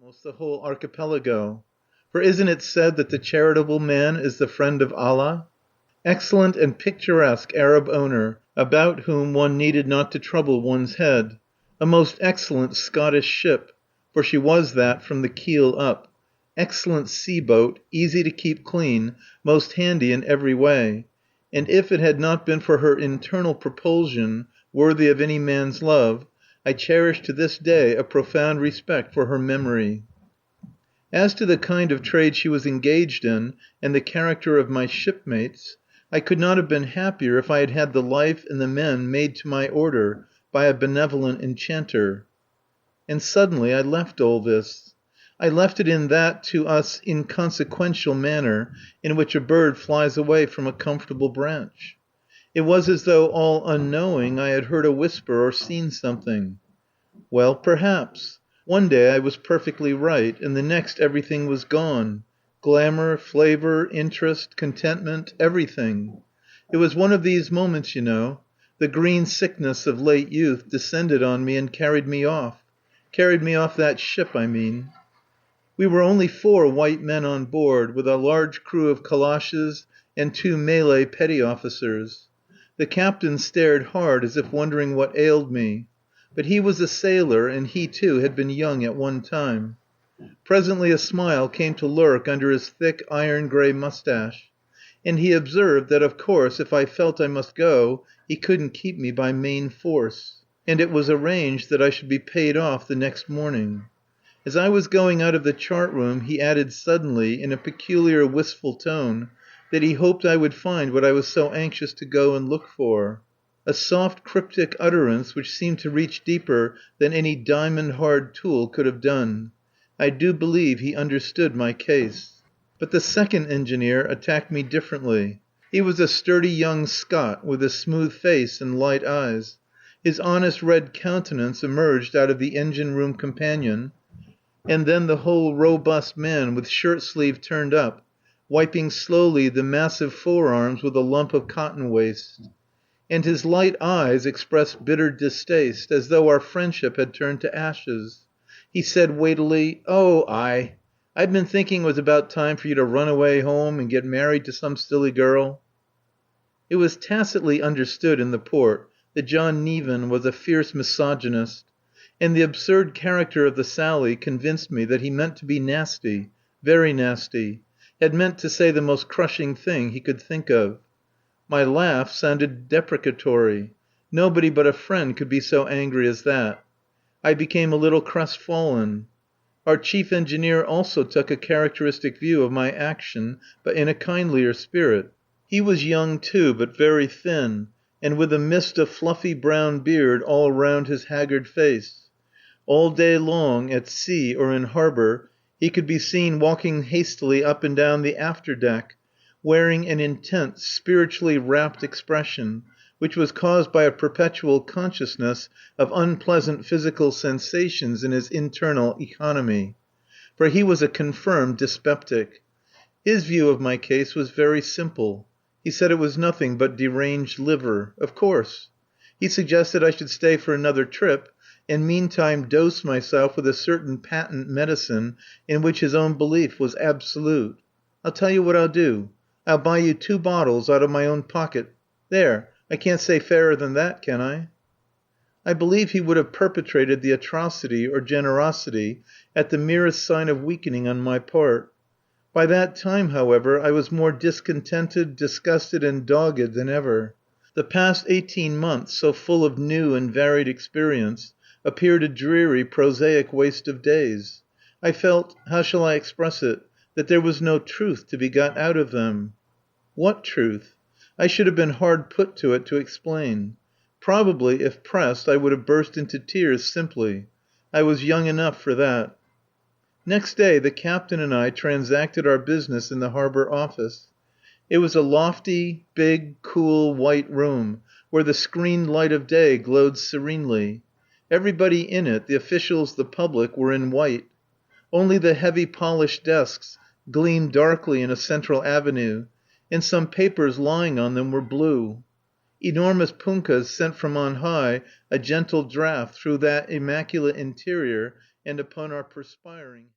almost the whole archipelago. For isn't it said that the charitable man is the friend of Allah? Excellent and picturesque Arab owner, about whom one needed not to trouble one's head. A most excellent Scottish ship, for she was that from the keel up. Excellent sea boat, easy to keep clean, most handy in every way. And if it had not been for her internal propulsion, worthy of any man's love, I cherish to this day a profound respect for her memory. As to the kind of trade she was engaged in, and the character of my shipmates, I could not have been happier if I had had the life and the men made to my order by a benevolent enchanter. And suddenly I left all this. I left it in that, to us, inconsequential manner in which a bird flies away from a comfortable branch. It was as though, all unknowing, I had heard a whisper or seen something. Well, perhaps. One day I was perfectly right, and the next everything was gone. Glamour, flavour, interest, contentment, everything. It was one of these moments, you know. The green sickness of late youth descended on me and carried me off. Carried me off that ship, I mean. We were only 4 white men on board, with a large crew of Kalashes and 2 Malay petty officers. The captain stared hard as if wondering what ailed me. But he was a sailor, and he, too, had been young at one time. Presently a smile came to lurk under his thick, iron grey moustache, and he observed that, of course, if I felt I must go, he couldn't keep me by main force. And it was arranged that I should be paid off the next morning. As I was going out of the chart room he added suddenly, in a peculiar wistful tone, that he hoped I would find what I was so anxious to go and look for. A soft cryptic utterance which seemed to reach deeper than any diamond hard tool could have done. I do believe he understood my case. But the second engineer attacked me differently. He was a sturdy young Scot with a smooth face and light eyes. His honest red countenance emerged out of the engine room companion, and then the whole robust man with shirt sleeve turned up, wiping slowly the massive forearms with a lump of cotton waste. And his light eyes expressed bitter distaste, as though our friendship had turned to ashes. He said weightily: "Oh, I've been thinking it was about time for you to run away home and get married to some silly girl." It was tacitly understood in the port that John Niven was a fierce misogynist, and the absurd character of the sally convinced me that he meant to be nasty, very nasty, had meant to say the most crushing thing he could think of. My laugh sounded deprecatory. Nobody but a friend could be so angry as that. I became a little crestfallen. Our chief engineer also took a characteristic view of my action, but in a kindlier spirit. He was young, too, but very thin, and with a mist of fluffy brown beard all round his haggard face. All day long, at sea or in harbour, he could be seen walking hastily up and down the after deck, wearing an intense, spiritually rapt expression, which was caused by a perpetual consciousness of unpleasant physical sensations in his internal economy. For he was a confirmed dyspeptic. His view of my case was very simple. He said it was nothing but deranged liver. Of course. He suggested I should stay for another trip, and meantime dose myself with a certain patent medicine in which his own belief was absolute. "I'll tell you what I'll do. I'll buy you 2 bottles out of my own pocket. There, I can't say fairer than that, can I?" I believe he would have perpetrated the atrocity or generosity at the merest sign of weakening on my part. By that time, however, I was more discontented, disgusted, and dogged than ever. The past 18 months, so full of new and varied experience, appeared a dreary, prosaic waste of days. I felt, how shall I express it, that there was no truth to be got out of them. What truth? I should have been hard put to it to explain. Probably, if pressed, I would have burst into tears simply. I was young enough for that. Next day the captain and I transacted our business in the harbour office. It was a lofty, big, cool, white room, where the screened light of day glowed serenely. Everybody in it, the officials, the public, were in white. Only the heavy polished desks gleamed darkly in a central avenue, and some papers lying on them were blue. Enormous punkahs sent from on high a gentle draught through that immaculate interior and upon our perspiring